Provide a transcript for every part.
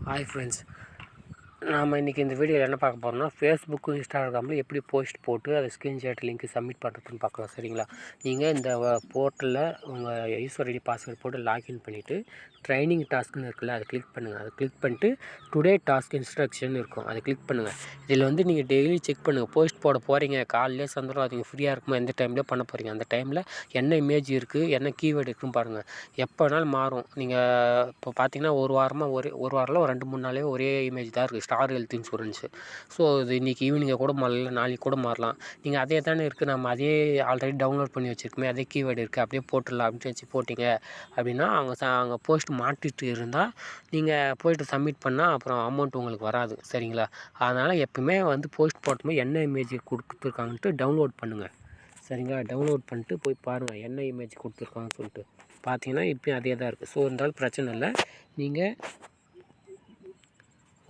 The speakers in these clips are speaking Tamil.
ஹாய் ஃப்ரெண்ட்ஸ், நாம் இன்றைக்கி இந்த வீடியோவில் என்ன பார்க்க போகிறோம்னா, ஃபேஸ்புக்கு இன்ஸ்டாகிராமில் எப்படி போஸ்ட் போட்டு அதை ஸ்க்ரீன்ஷாட் லிங்க்கு சப்மிட் பண்ணுறதுன்னு பார்க்கலாம். சரிங்களா? நீங்கள் இந்த போர்ட்டலில் உங்கள் யூசர் ஐடி பாஸ்வேர்டு போட்டு லாக்இன் பண்ணிவிட்டு ட்ரைனிங் டாஸ்க்குன்னு இருக்குல்ல, அதை கிளிக் பண்ணுங்கள். அதை கிளிக் பண்ணிட்டு டுடே டாஸ்க் இன்ஸ்ட்ரக்ஷன் இருக்கும், அதை கிளிக் பண்ணுங்கள். இதில் வந்து நீங்கள் டெய்லி செக் பண்ணுங்கள். போஸ்ட் போட போகிறீங்க, காலையிலே சாயந்தரம் அது ஃப்ரீயாக இருக்குமோ எந்த டைம்லேயே பண்ண போகிறீங்க, அந்த டைமில் என்ன இமேஜ் இருக்குது, என்ன கீவேர்டு இருக்குன்னு பாருங்கள். எப்போ வேணாலும் மாறும். நீங்கள் இப்போ பார்த்தீங்கன்னா ஒரு வாரமாக ஒரு வாரத்தில் ஒரு 2-3 நாளே ஒரே இமேஜ் தான் இருக்குது, ஸ்டார் ஹெல்த் இன்சூரன்ஸு. ஸோ இது இன்றைக்கி ஈவினிங்கை கூட மாறல, நாளைக்கு கூட மாறலாம். நீங்கள் அதே தானே இருக்குது, நம்ம அதே ஆல்ரெடி டவுன்லோட் பண்ணி வச்சுருக்கோமே, அதே கீவேர்டு இருக்குது, அப்படியே போட்டுடலாம் அப்படின்னு வச்சு போட்டிங்க அப்படின்னா அவங்க போஸ்ட் மாட்டிட்டு இருந்தால் நீங்கள் போய்ட்டு சப்மிட் பண்ணால் அப்புறம் அமௌண்ட் உங்களுக்கு வராது. சரிங்களா? அதனால் எப்பவுமே வந்து போஸ்ட் போட்டோமே என்ன இமேஜ் கொடுத்துருக்காங்கன்ட்டு டவுன்லோட் பண்ணுங்கள். சரிங்களா? டவுன்லோட் பண்ணிட்டு போய் பாருங்கள் என்ன இமேஜ் கொடுத்துருக்காங்கன்னு சொல்லிட்டு. பார்த்தீங்கன்னா இப்போயும் அதே தான் இருக்குது. ஸோ இருந்தாலும் பிரச்சனை இல்லை. நீங்கள்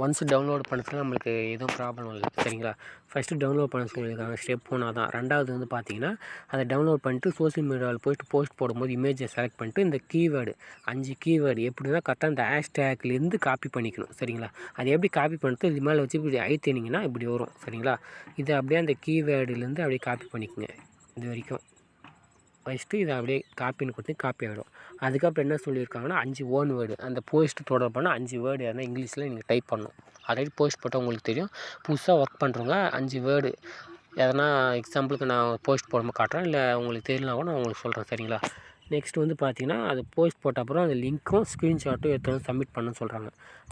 ஒன்ஸ் டவுன்லோட் பண்ணதுல நம்மளுக்கு எதுவும் ப்ராப்ளம் இல்லை. சரிங்களா? ஃபஸ்ட்டு டவுன்லோட் பண்ண சொல்லியிருக்காங்க, ஸ்டெப் 1 தான். ரெண்டாவது வந்து பார்த்தீங்கன்னா, அதை டவுன்லோட் பண்ணிட்டு சோஷியல் மீடியாவில் போய்ட்டு போஸ்ட் போடும்போது இமேஜை செலக்ட் பண்ணிட்டு இந்த கீவேர்டு 5 கீவேர்டு எப்படின்னா கரெக்டாக அந்த ஹேஷ்டேக்லேருந்து காப்பி பண்ணிக்கணும். சரிங்களா? அதை எப்படி காப்பி பண்ணிட்டு இது மேலே வச்சு இப்படி அழுத்தினீங்கன்னா இப்படி வரும். சரிங்களா? இதை அப்படியே அந்த கீவேர்டுலேருந்து அப்படியே காப்பி பண்ணிக்கோங்க. இது வரைக்கும் ஃபஸ்ட்டு இதை அப்படியே காப்பின்னு கொடுத்து காப்பி ஆகிடும். அதுக்கப்புறம் என்ன சொல்லியிருக்காங்கன்னா 5 ஓன் வேர்டு, அந்த போஸ்ட் தொடர்பான 5 வேர்டு எதனா இங்கிலீஷில் நீங்கள் டைப் பண்ணணும். ஆல்ரெடி போஸ்ட் போட்டால் உங்களுக்கு தெரியும். புதுசாக ஒர்க் பண்ணுறவங்க 5 வேர்டு எதனா எக்ஸாம்பிளுக்கு நான் போஸ்ட் போடாமல் காட்டுறேன், இல்லை உங்களுக்கு தெரியலனா கூட நான் உங்களுக்கு சொல்கிறேன். சரிங்களா? நெக்ஸ்ட் வந்து பார்த்தீங்கன்னா, அது போஸ்ட் போட்ட அப்புறம் அந்த லிங்க்கும் ஸ்க்ரீன்ஷாட்டும் எடுத்து சப்மிட் பண்ணணும்னு சொல்கிறாங்க.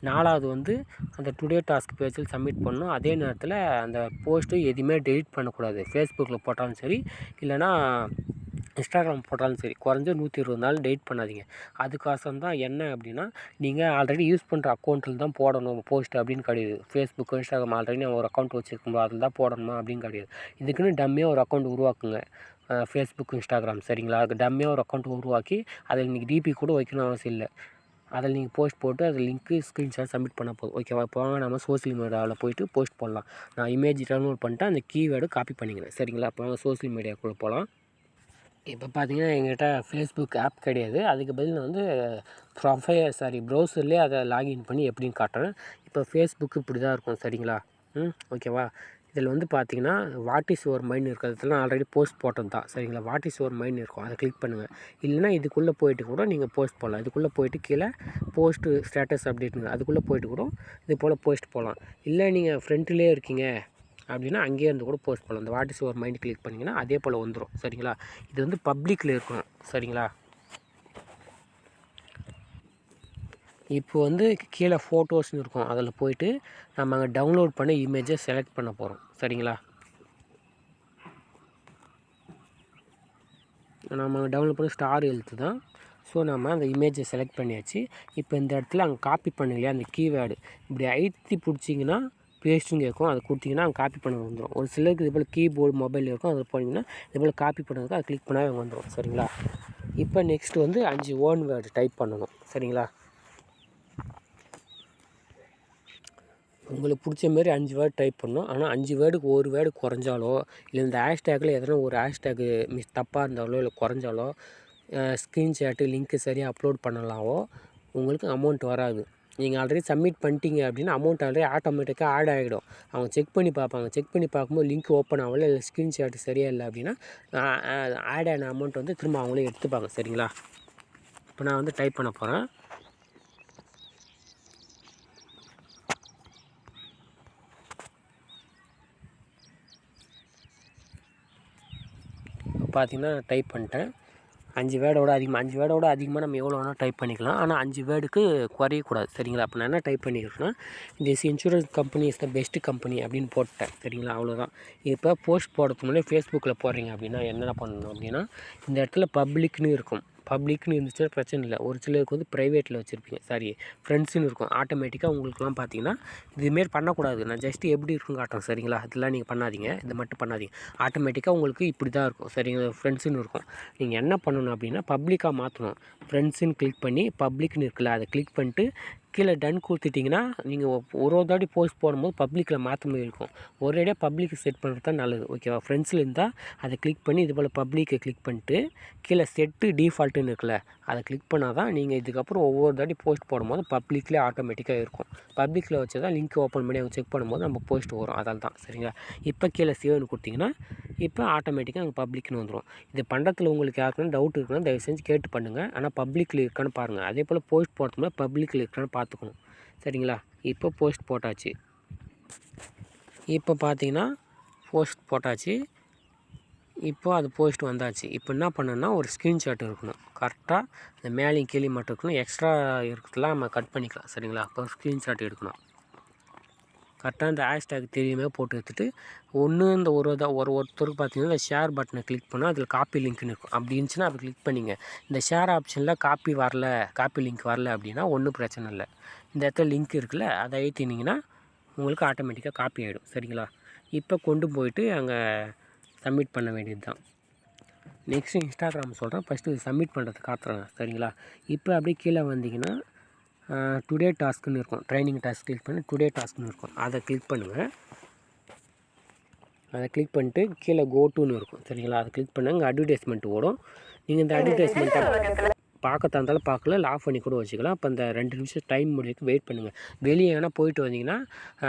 4வது வந்து அந்த டுடே டாஸ்க் பேஜில் சப்மிட் பண்ணணும். அதே நேரத்தில் அந்த போஸ்ட்டு எதுவுமே டெலிட் பண்ணக்கூடாது. ஃபேஸ்புக்கில் போட்டாலும் சரி, இல்லைனா இன்ஸ்டாகிராம் போட்டாலும் சரி, குறைஞ்ச 120 நாள் டெலிட் பண்ணாதீங்க. அதுக்கோசரம் தான் என்ன அப்படின்னா, நீங்கள் ஆல்ரெடி யூஸ் பண்ணுற அக்கௌண்ட்டில் தான் போடணும் போஸ்ட் அப்படின்னு கிடையாது. ஃபேஸ்புக், இன்ஸ்டாகிராம் ஆல்ரெடி நான் ஒரு அக்கௌண்ட் வச்சுருக்கோம், அதில் தான் போடணுமா அப்படின்னு கிடையாது. இதுக்குன்னு டம்மியாக ஒரு அக்கௌண்ட் உருவாக்குங்க. Facebook, Instagram. சரிங்களா? அதுக்கு டம்மியாக ஒரு அக்கௌண்ட் உருவாக்கி அதில் இன்றைக்கி டிபி கூட வைக்கணும் அவசியம் இல்லை. அதில் நீங்கள் போஸ்ட் போட்டு அது லிங்க்கு ஸ்க்ரீன்ஷாட் சப்மிட் பண்ணால் போதும். ஓகேவா? இப்போ வாங்க நம்ம சோஷியல் மீடியாவில் போய்ட்டு போஸ்ட் போடலாம். நான் இமேஜ் டவுன்லோட் பண்ணிட்டு அந்த கீவேர்டு காப்பி பண்ணிக்கிறேன். சரிங்களா? இப்போ வாங்க சோஷியல் மீடியாக்குள்ளே போகலாம். இப்போ பார்த்தீங்கன்னா எங்கிட்ட ஃபேஸ்புக் ஆப் கிடையாது. அதுக்கு பதில் நான் வந்து ப்ரௌசர்லேயே அதை லாகின் பண்ணி எப்படின்னு காட்டுறேன். இப்போ ஃபேஸ்புக்கு இப்படி தான் இருக்கும். சரிங்களா? ஓகேவா? இதில் வந்து பார்த்தீங்கன்னா வாட் இஸ் யுவர் மைண்ட் இருக்கிறதுலாம் ஆல்ரெடி போஸ்ட் போட்டது தான். சரிங்களா? வாட் இஸ் யுவர் மைண்ட் இருக்கும், அதை கிளிக் பண்ணுங்கள். இல்லைனா இதுக்குள்ளே போய்ட்டு கூட நீங்கள் போஸ்ட் போடலாம். இதுக்குள்ளே போய்ட்டு கீழே போஸ்ட்டு ஸ்டேட்டஸ் அப்டேட்டுங்க, அதுக்குள்ளே போய்ட்டு கூட இது போல் போஸ்ட் போடலாம். இல்லை நீங்கள் ஃப்ரண்ட்லேயே இருக்கீங்க அப்படின்னா அங்கேயே இருந்து கூட போஸ்ட் பண்ணலாம். இந்த what is your mind click பண்ணிங்கன்னா அதே போல் வந்துடும். சரிங்களா? இது வந்து பப்ளிக்கில் இருக்கணும். சரிங்களா? இப்போ வந்து கீழே ஃபோட்டோஸ்னு இருக்கும், அதில் போய்ட்டு நம்ம அங்கே டவுன்லோட் பண்ண இமேஜை செலக்ட் பண்ண போகிறோம். சரிங்களா? நம்ம டவுன்லோட் பண்ண ஸ்டார் ஹெல்த் தான். ஸோ நம்ம அந்த இமேஜை செலக்ட் பண்ணியாச்சு. இப்போ இந்த இடத்துல அங்கே காப்பி பண்ணலையா அந்த கீவேர்டு, இப்படி அழுத்தி பிடிச்சிங்கன்னா பேஸ்ட்டுன்னு கேட்கும். அதை கொடுத்தீங்கன்னா அங்கே காப்பி பண்ண வந்துடும். ஒரு சிலருக்கு இது போல் கீபோர்டு மொபைல் இருக்கும், அதில் போனீங்கன்னா இது போல் காப்பி பண்ணுறதுக்கு அதை கிளிக் பண்ணால் வந்துடும். சரிங்களா? இப்போ நெக்ஸ்ட் வந்து 5 ஓன் வேர்டு டைப் பண்ணணும். சரிங்களா? உங்களுக்கு பிடிச்ச மாரி 5 வேர்டு டைப் பண்ணணும். ஆனால் 5 வேர்டுக்கு ஒரு வேர்டு குறைஞ்சாலோ, இல்லை இந்த ஹேஷ்டேக்கில் எதனா ஒரு ஹேஷ்டேக்கு தப்பாக இருந்தாலோ, இல்லை குறைஞ்சாலோ, ஸ்க்ரீன்ஷாட்டு லிங்க்கு சரியாக அப்லோட் பண்ணலாவோ உங்களுக்கு அமௌண்ட் வராது. நீங்கள் ஆல்ரெடி சப்மிட் பண்ணிட்டீங்க அப்படின்னா அமௌண்ட் ஆல்ரெடி ஆட்டோமேட்டிக்காக ஆட் ஆகிடும். அவங்க செக் பண்ணி பார்ப்பாங்க. செக் பண்ணி பார்க்கும்போது லிங்க் ஓப்பன் ஆகல, இல்லை ஸ்க்ரீன்ஷாட் சரியாக இல்லை அப்படின்னா ஆட் ஆன அமௌண்ட் வந்து திரும்ப அவங்களே எடுத்துப்பாங்க. சரிங்களா? இப்போ நான் வந்து டைப் பண்ண போகிறேன். பார்த்தீங்கன்னா டைப் பண்ணிட்டேன். 5 வேர்டோட அதிகமாக நம்ம எவ்வளோ வேணால் டைப் பண்ணிக்கலாம். ஆனால் 5 வேர்டுக்கு குறையக்கூடாது. சரிங்களா? அப்போ நான் என்ன டைப் பண்ணிக்கிறேன்னா, this insurance company is the best company அப்படின்னு போட்டேன். சரிங்களா? அவ்வளோதான். இப்போ போஸ்ட் போடுறதுக்கு முன்னாடி ஃபேஸ்புக்கில் போடுறீங்க அப்படின்னா என்னென்ன பண்ணணும் அப்படின்னா, இந்த இடத்துல பப்ளிக்னு இருக்கும். பப்ளிக்னு இருந்துச்சுன்னா பிரச்சனை இல்லை. ஒரு சிலருக்கு வந்து ப்ரைவேட்டில் வச்சுருப்பீங்க, ஃப்ரெண்ட்ஸுன்னு இருக்கும். ஆட்டோமேட்டிக்காக உங்களுக்குலாம் பார்த்தீங்கன்னா இதுமாரி பண்ணக்கூடாது. நான் ஜஸ்ட்டு எப்படி இருக்குன்னு காட்டுறேன். சரிங்களா? இதெல்லாம் நீங்கள் பண்ணாதீங்க, இதை மட்டும் பண்ணாதீங்க. ஆட்டோமேட்டிக்காக உங்களுக்கு இப்படி தான் இருக்கும். சரிங்களா? ஃப்ரெண்ட்ஸுன்னு இருக்கும். நீங்கள் என்ன பண்ணணும் அப்படின்னா பப்ளிக்காக மாற்றணும். ஃப்ரெண்ட்ஸுன்னு கிளிக் பண்ணி பப்ளிக்னு இருக்குல்ல, அதை கிளிக் பண்ணிட்டு கீழே டன் கொடுத்துட்டிங்கன்னா நீங்கள் ஒரு தாட்டி போஸ்ட் போடும்போது பப்ளிக்கில் மாற்ற மாதிரி இருக்கும். ஒரேடியாக பப்ளிக் செட் பண்ணுறது தான் நல்லது. ஓகேவா? ஃப்ரெண்ட்ஸில் இருந்தால் அதை கிளிக் பண்ணி இது போல் பப்ளிக்கை கிளிக் பண்ணிட்டு கீழே செட்டு டிஃபால்ட்டுன்னு இருக்குல்ல, அதை கிளிக் பண்ணால் தான் நீங்கள் இதுக்கப்புறம் ஒவ்வொரு தாட்டி போஸ்ட் போடும்போது பப்ளிக்லேயே ஆட்டோமேட்டிக்காக இருக்கும். பப்ளிக்கில் வச்சு தான் லிங்க் ஓப்பன் பண்ணி அவங்க செக் பண்ணும்போது நம்ம போஸ்ட் வரும். அதால் தான். சரிங்களா? இப்போ கீழே சேவ்னு கொடுத்திங்கன்னா இப்போ ஆட்டோமேட்டிக்காக அங்கே பப்ளிக்னு வந்துடும். இது பண்ணுறதுல உங்களுக்கு யாருக்குன்னு டவுட் இருக்குன்னா தயவு செஞ்சு கேட்டு பண்ணுங்கள். ஆனால் பப்ளிக்கில் இருக்கான்னு பாருங்கள். அதே போல் போஸ்ட் போடுறதுனா பப்ளிக்கில் இருக்கான்னு பார்த்துக்கணும். சரிங்களா? இப்போ போஸ்ட் போட்டாச்சு. இப்போ பார்த்தீங்கன்னா போஸ்ட் போட்டாச்சு. இப்போ அது போஸ்ட் வந்தாச்சு. இப்போ என்ன பண்ணணும்னா ஒரு ஸ்க்ரீன்ஷாட் இருக்கணும். கரெக்டாக இந்த மேலேயும் கீழே மட்டும் இருக்கணும். எக்ஸ்ட்ரா இருக்கிறதுலாம் நம்ம கட் பண்ணிக்கலாம். சரிங்களா? அப்போ ஸ்க்ரீன்ஷாட் எடுக்கணும். கரெக்டாக இந்த ஹேஷ்டேக் தெரியுமே போட்டு எடுத்துகிட்டு இந்த ஒருத்தருக்கு பார்த்தீங்கன்னா இந்த ஷேர் பட்டனை கிளிக் பண்ணால் அதில் காப்பி லிங்க்னு இருக்கும். அப்படி இருந்துச்சுன்னா அதை கிளிக் பண்ணிங்க. இந்த ஷேர் ஆப்ஷனில் காப்பி லிங்க் வரல அப்படின்னா ஒன்றும் பிரச்சனை இல்லை. இந்த இடத்துல லிங்க் இருக்குல்ல, அதை ஏற்றினீங்கன்னா உங்களுக்கு ஆட்டோமேட்டிக்காக காப்பி ஆகிடும். சரிங்களா? இப்போ கொண்டு போயிட்டு அங்கே சப்மிட் பண்ண வேண்டியது தான். நெக்ஸ்ட்டு இன்ஸ்டாகிராம் சொல்கிறேன். ஃபஸ்ட்டு இது சப்மிட் பண்ணுறது காத்துறேன். சரிங்களா? இப்போ அப்படியே கீழே வந்தீங்கன்னா டுடே டாஸ்க்குன்னு இருக்கும். ட்ரைனிங் டாஸ்க் கிளிக் பண்ணி டுடே டாஸ்க்னு இருக்கும். அதை கிளிக் பண்ணுங்கள். அதை கிளிக் பண்ணிட்டு கீழே கோட்டுன்னு இருக்கும். சரிங்களா? அதை கிளிக் பண்ணால் இங்கே அட்வர்டைஸ்மெண்ட் ஓடும். நீங்கள் இந்த அட்வர்டைஸ்மெண்ட்டை பார்க்க தந்தாலும் பார்க்கல, ஆஃப் பண்ணி கூட வச்சுக்கலாம். அப்போ அந்த 2 நிமிஷம் டைம் முடிவுக்கு வெயிட் பண்ணுங்கள். வெளியே எங்கன்னா போயிட்டு வந்தீங்கன்னா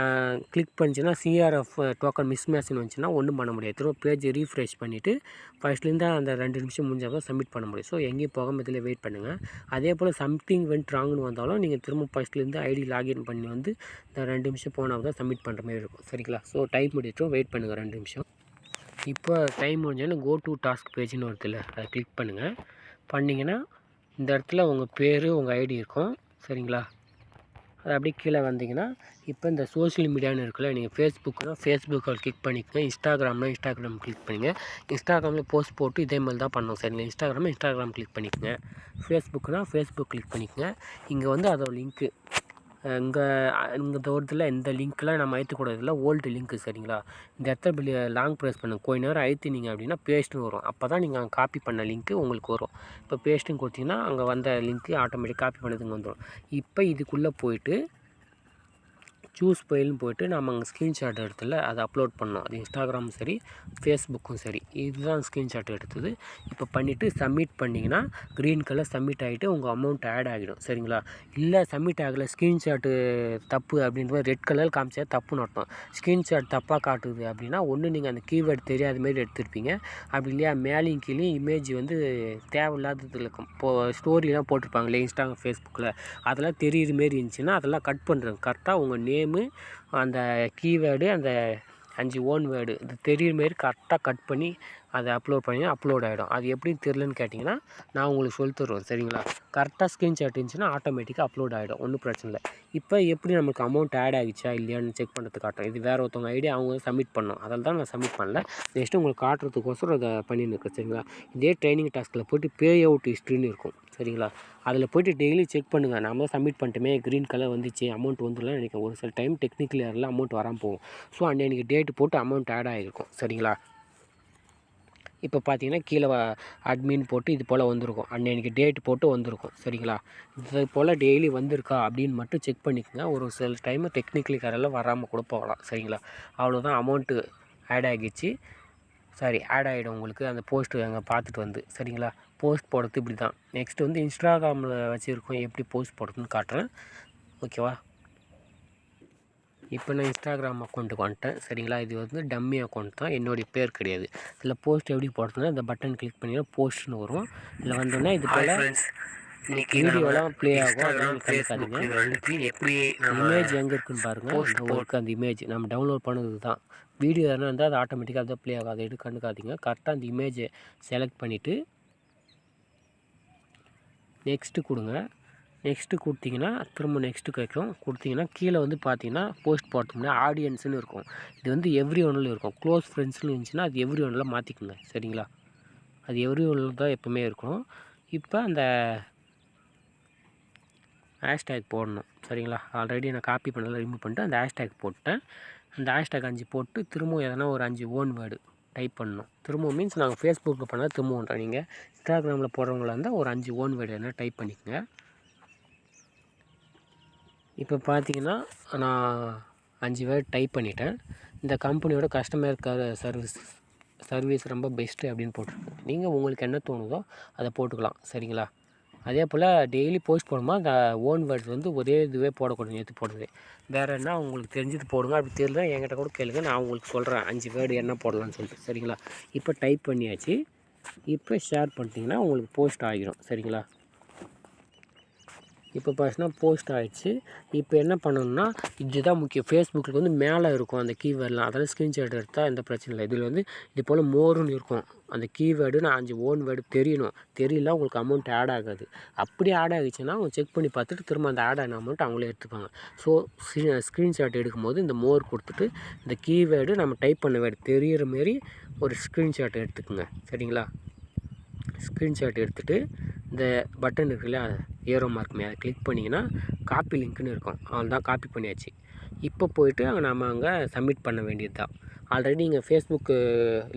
கிளிக் பண்ணிச்சுன்னா சிஆர்எஃப் டோக்கன் மிஸ்மேட்ச்னு வந்துச்சுன்னா ஒன்றும் பண்ண முடியாது. திரும்ப பேஜ் ரீஃப்ரெஷ் பண்ணிவிட்டு ஃபஸ்ட்லேருந்து அந்த 2 நிமிஷம் முடிஞ்சால் தான் சப்மிட் பண்ண முடியும். ஸோ எங்கேயும் போகாமல் இதில் வெயிட் பண்ணுங்கள். அதே போல் சம்திங் வென்ட் ராங்னு வந்தாலும் நீங்கள் திரும்ப ஃபஸ்ட்லேருந்து ஐடி லாகின் பண்ணி வந்து இந்த 2 நிமிஷம் போனால் தான் சப்மிட் பண்ணுற மாதிரி இருக்கும். சரிங்களா? ஸோ டைம் முடிச்சிடும், வெயிட் பண்ணுங்கள் 2 நிமிஷம். இப்போ டைம் முடிஞ்சோன்னா கோ டு டாஸ்க் பேஜ்னு வருதுல்ல, அதை கிளிக் பண்ணுங்கள். பண்ணிங்கன்னா இந்த இடத்துல உங்கள் பேர் உங்கள் ஐடி இருக்கும். சரிங்களா? அது அப்படியே கீழே வந்தீங்கன்னா இப்போ இந்த சோஷியல் மீடியான்னு இருக்குல்ல, நீங்கள் ஃபேஸ்புக்கை கிளிக் பண்ணிக்கங்க. இன்ஸ்டாகிராம் கிளிக் பண்ணிங்க. இன்ஸ்டாகிராமில் போஸ்ட் போட்டு இதே மாதிரி தான் பண்ணணும். சரிங்களா? இன்ஸ்டாகிராம் கிளிக் பண்ணிக்கங்க. ஃபேஸ்புக் கிளிக் பண்ணிக்கங்க. இங்கே வந்து அதோட லிங்க்கு இங்கே தோட்டத்தில் இந்த லிங்க்கெலாம் நம்ம அழுத்தக்கூடாதுல, ஓல்டு லிங்க்கு. சரிங்களா? இந்த இடத்துல லாங் ப்ரெஸ் பண்ணுங்கள். கொஞ்ச நேரம் அழுத்தினீங்க அப்படின்னா பேஸ்ட்டுன்னு வரும். அப்போ தான் நீங்கள் காப்பி பண்ண லிங்க்கு உங்களுக்கு வரும். இப்போ பேஸ்ட்டுன்னு கொடுத்தீங்கன்னா அங்கே வந்த லிங்க்கு ஆட்டோமேட்டிக் காப்பி பண்ணதுங்க வந்துடும். இப்போ இதுக்குள்ளே போயிட்டு சூஸ் ஃபைல்னு போய்ட்டு நம்ம அங்கே ஸ்க்ரீன்ஷாட் எடுத்துல அதை அப்லோட் பண்ணோம். அது இன்ஸ்டாகிராமும் சரி, ஃபேஸ்புக்கும் சரி. இதுதான் ஸ்க்ரீன்ஷாட் எடுத்தது. இப்போ பண்ணிவிட்டு சப்மிட் பண்ணிங்கன்னா க்ரீன் கலர் சப்மிட் ஆகிட்டு உங்கள் அமௌண்ட் ஆட் ஆகிடும். சரிங்களா? இல்லை சப்மிட் ஆகலை, ஸ்க்ரீன்ஷாட்டு தப்பு அப்படின்ற ரெட் கலர் காமிச்சா தப்புன்னு அர்த்தம். ஸ்க்ரீன்ஷாட் தப்பாக காட்டுது அப்படின்னா ஒன்று நீங்கள் அந்த கீவேர்டு தெரியாத மாரி எடுத்துருப்பீங்க. அப்படி இல்லையா மேலேயும் கீழே இமேஜ் வந்து தேவையில்லாததில் இருக்கும். ஸ்டோரிலாம் போட்டிருப்பாங்களே இன்ஸ்டாகிராம், ஃபேஸ்புக்கில், அதெல்லாம் தெரியுற மாரி இருந்துச்சுன்னா அதெல்லாம் கட் பண்ணுறேன். கரெக்டாக உங்கள் நேமு, அந்த கீவேர்டு, அந்த 5 ஓன் வேர்டு இது தெரியுற மாரி கரெக்டாக கட் பண்ணி அதை அப்லோட் பண்ணிங்கன்னா அப்லோட் ஆகிடும். அது எப்படின்னு தெரிலன்னு கேட்டிங்கன்னா நான் உங்களுக்கு சொல்லி தருவேன். சரிங்களா? கரெக்டாக ஸ்க்ரீன்ஷாட் இருந்துச்சுன்னா ஆட்டோமேட்டிக்காக அப்லோட் ஆகிடும். ஒன்றும் பிரச்சனை இல்லை. இப்போ எப்படி நமக்கு அமௌண்ட் ஆட் ஆகிடுச்சா இல்லையான்னு செக் பண்ணுறதுக்கு காட்டும். இது வேறு ஒருத்தவங்க ஐடியா அவங்க சப்மிட் பண்ணோம். அதில் தான் நான் சப்மிட் பண்ணல. நெக்ஸ்ட்டு உங்களுக்கு காட்டுறதுக்கோசரம் அதை பண்ணியிருக்கேன். சரிங்களா? இதே ட்ரைனிங் டாஸ்கில் போய்ட்டு பே அவுட் ஹிஸ்ட்ரின்னு இருக்கும். சரிங்களா? அதில் போய்ட்டு டெய்லி செக் பண்ணுங்கள். நம்ம தான் சப்மிட் பண்ணிட்டுமே க்ரீன் கலர் வந்துச்சு, அமௌண்ட் வந்துடலாம் நினைக்கிறேன். ஒரு சில டைம் டெக்னிக்கல் எரரில் அமௌண்ட் வராமல் போகும். ஸோ அன்றைக்கி டேட்டு போட்டு அமௌண்ட் ஆட் ஆகிருக்கும். சரிங்களா? இப்போ பார்த்தீங்கன்னா கீழே அட்மின் போட்டு இது போல் வந்திருக்கும். அன்றைக்கி டேட் போட்டு வந்திருக்கும். சரிங்களா? இது போல் டெய்லி வந்திருக்கா அப்படின்னு மட்டும் செக் பண்ணிக்கோங்க. ஒரு சில டைமு டெக்னிக்கலி எரரில் வராமல் கூட போகலாம். சரிங்களா? அவ்வளோதான், அமௌண்ட்டு ஆட் ஆகிடுச்சு. ஆட் ஆகிடும் உங்களுக்கு அந்த போஸ்ட்டு அங்கே பார்த்துட்டு வந்து. சரிங்களா? போஸ்ட் போடுறது இப்படி தான். நெக்ஸ்ட்டு வந்து இன்ஸ்டாகிராமில் வச்சுருக்கோம், எப்படி போஸ்ட் போடுறதுன்னு காட்டுறேன். ஓகேவா? இப்போ நான் இன்ஸ்டாகிராம் அக்கௌண்ட்டுக்கு வந்துட்டேன். சரிங்களா? இது வந்து டம்மி அக்கௌண்ட் தான், என்னுடைய பேர் கிடையாது. இதில் போஸ்ட் எப்படி போடுறதுன்னா இந்த பட்டன் கிளிக் பண்ணிங்கன்னா போஸ்ட்னு வரும். இதில் வந்தோன்னா இது போல் வீடியோலாம் ப்ளே ஆகும். அதெல்லாம் கண்டுக்காதீங்க. இமேஜ் எங்கே இருக்குன்னு பாருங்கள். உங்களுக்கு அந்த இமேஜ் நம்ம டவுன்லோட் பண்ணது தான். வீடியோ எதனா இருந்தால் அது ஆட்டோமேட்டிக்காக தான் ப்ளே ஆகும். அதை எடுத்து கண்டுக்காதீங்க. கரெக்டாக அந்த இமேஜை செலக்ட் பண்ணிவிட்டு நெக்ஸ்ட்டு கொடுங்க. நெக்ஸ்ட்டு கொடுத்தீங்கன்னா திரும்ப நெக்ஸ்ட்டு கேட்கும். கொடுத்தீங்கன்னா கீழே வந்து பார்த்தீங்கன்னா போஸ்ட் போட்டோம்னா ஆடியன்ஸுன்னு இருக்கும். இது வந்து எவ்ரி ஒன்னில் இருக்கும். க்ளோஸ் ஃப்ரெண்ட்ஸ்னு இருந்துச்சுன்னா அது எவ்ரி ஒன்னில் மாற்றிக்குங்க. சரிங்களா? அது எவ்ரி ஒன்னில் தான் எப்போவுமே இருக்கும். இப்போ அந்த ஹேஷ்டேக் போடணும். சரிங்களா? ஆல்ரெடி நான் காப்பி பண்ணல, ரிமூவ் பண்ணிட்டு அந்த ஹேஷ்டேக் போட்டேன். அந்த ஹேஷ்டேக் 5 போட்டு திரும்பவும் எதனா ஒரு 5 ஓன் வேர்டு டைப் பண்ணணும். திரும்பவும் மீன்ஸ் நாங்கள் ஃபேஸ்புக்கில் பண்ணால் திரும்பவும் நீங்கள் இன்ஸ்டாகிராமில் போடுறவங்களா இருந்தால் ஒரு 5 ஓன் வேர்டு எதனா டைப் பண்ணிக்கோங்க. இப்போ பார்த்தீங்கன்னா நான் 5 வேர்டு டைப் பண்ணிட்டேன். இந்த கம்பெனியோட கஸ்டமர் சர்வீஸ் ரொம்ப பெஸ்ட்டு அப்படின்னு போட்டிருக்கு. நீங்கள் உங்களுக்கு என்ன தோணுதோ அதை போட்டுக்கலாம். சரிங்களா? அதே போல் டெய்லி போஸ்ட் போடும்போது அந்த ஓன் வேர்ட்ஸ் வந்து ஒரே இதுவே போடக்கூடாது. நேற்று போடுறது வேறு என்ன உங்களுக்கு தெரிஞ்சது போடுங்க. அப்படி தெரியல என்கிட்ட கூட கேளுங்க, நான் உங்களுக்கு சொல்கிறேன் 5 வேர்டு என்ன போடலான்னு சொல்லிட்டு. சரிங்களா? இப்போ டைப் பண்ணியாச்சு. இப்போ ஷேர் பண்ணிட்டீங்கன்னா உங்களுக்கு போஸ்ட் ஆகிரும். சரிங்களா? இப்போ பார்த்தீங்கன்னா போஸ்ட் ஆகிடுச்சு. இப்போ என்ன பண்ணணும்னா இதுதான் முக்கியம். ஃபேஸ்புக்கில் வந்து மேலே இருக்கும் அந்த கீவேர்டெலாம், அதாவது ஸ்க்ரீன்ஷாட் எடுத்தால் எந்த பிரச்சனை இல்லை. இதில் வந்து இது போல் மோருன்னு இருக்கும். அந்த கீவேர்டு நான் 5 ஓன் வேர்டு தெரியணும். தெரியல உங்களுக்கு அமௌண்ட் ஆட் ஆகாது. அப்படி ஆட் ஆகிடுச்சுன்னா அவங்க செக் பண்ணி பார்த்துட்டு திரும்ப அந்த ஆட் ஆன அமௌண்ட் அவங்களே எடுத்துப்பாங்க. ஸோ ஸ்க்ரீன்ஷாட் எடுக்கும்போது இந்த மோர் கொடுத்துட்டு இந்த கீவேர்டு நம்ம டைப் பண்ண வேர்டு தெரிகிற மாரி ஒரு ஸ்க்ரீன்ஷாட் எடுத்துக்கோங்க. சரிங்களா? ஸ்க்ரீன்ஷாட் எடுத்துகிட்டு இந்த பட்டன் இருக்குல்ல ஏரோ மார்க்குமே அதை கிளிக் பண்ணிங்கன்னா காப்பி லிங்க்குன்னு இருக்கும். அவ்வளோதான், காப்பி பண்ணியாச்சு. இப்போ போய்ட்டு நம்ம அங்கே சப்மிட் பண்ண வேண்டியது தான். ஆல்ரெடி நீங்கள் ஃபேஸ்புக்கு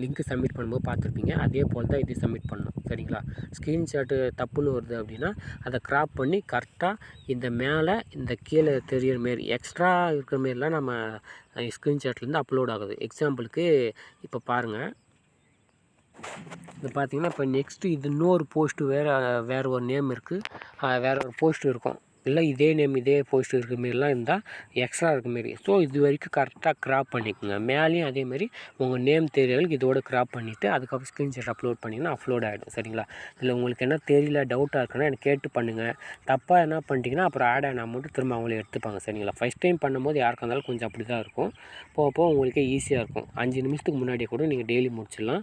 லிங்க்கு சப்மிட் பண்ணும்போது பார்த்துருப்பீங்க. அதே போல் தான் இது சப்மிட் பண்ணணும். சரிங்களா? ஸ்க்ரீன்ஷாட்டு தப்புன்னு வருது அப்படின்னா அதை க்ராப் பண்ணி கரெக்டாக இந்த மேலே இந்த கீழே தெரிகிற மாரி எக்ஸ்ட்ரா இருக்கிற மாரிலாம் நம்ம ஸ்க்ரீன்ஷாட்லேருந்து அப்லோட் ஆகுது. எக்ஸாம்பிளுக்கு இப்போ பாருங்கள், இது பார்த்தீங்கன்னா இப்போ நெக்ஸ்ட்டு இது இன்னொரு போஸ்ட்டு வேறு ஒரு நேம் இருக்குது, வேறு ஒரு போஸ்ட்டு இருக்கும். இல்லை இதே நேம் இதே போஸ்ட் இருக்கிற மாரிலாம் இருந்தால் எக்ஸ்ட்ரா இருக்க மாரி. ஸோ இது வரைக்கும் கரெக்டாக க்ராப் பண்ணிக்கோங்க. மேலேயும் அதேமாதிரி உங்கள் நேம் தெரியறதுக்கு இதோட க்ராப் பண்ணிவிட்டு அதுக்கப்புறம் ஸ்க்ரீன்ஷாட் அப்லோட் பண்ணிங்கன்னா அப்லோட் ஆகிடும். சரிங்களா? இதில் உங்களுக்கு என்ன தெரியல டவுட்டாக இருக்குன்னா எனக்கு கேட்டு பண்ணுங்கள். தப்பாக என்ன பண்ணிட்டீங்கன்னா அப்புறம் ஆட் ஆன அமௌண்ட்டு திரும்ப அவங்களே எடுத்துப்பாங்க. சரிங்களா? ஃபஸ்ட் டைம் பண்ணும்போது யாருக்காக இருந்தாலும் கொஞ்சம் அப்படி தான் இருக்கும். போக போக உங்களுக்கே ஈஸியாக இருக்கும். 5 நிமிஷத்துக்கு முன்னாடியே கூட நீங்கள் டெய்லி முடிச்சிடலாம்.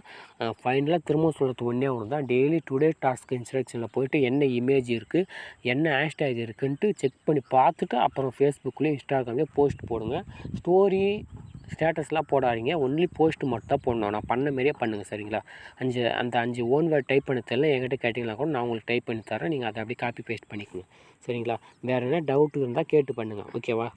ஃபைனலாக திரும்ப சொல்கிறது ஒன்றே ஒன்று தான், டெய்லி டுடே டாஸ்க் இன்ஸ்ட்ரக்ஷனில் போய்ட்டு என்ன இமேஜ் இருக்குது, என்ன ஹேஷ்டேக் இருக்குன்ட்டு செக் பண்ணி பார்த்துட்டு அப்புறம் ஃபேஸ்புக்லேயும் இன்ஸ்டாகிராம்லேயும் போஸ்ட் போடுங்க. ஸ்டோரி ஸ்டேட்டஸ்லாம் போடாதீங்க. ஒன்லி போஸ்ட் மட்டும் தான் போடணும். நான் பண்ண மாரியே பண்ணுங்கள். சரிங்களா? அந்த 5 ஓன் வேர்ட் டைப் பண்ண தெரியல என்கிட்ட கேட்டிங்கன்னா கூட நான் உங்களுக்கு டைப் பண்ணி தரேன். நீங்கள் அதை அப்படியே காப்பி பேஸ்ட் பண்ணிக்கணும். சரிங்களா? வேறு என்ன டவுட் இருந்தால் கேட்டு பண்ணுங்கள். ஓகேவா?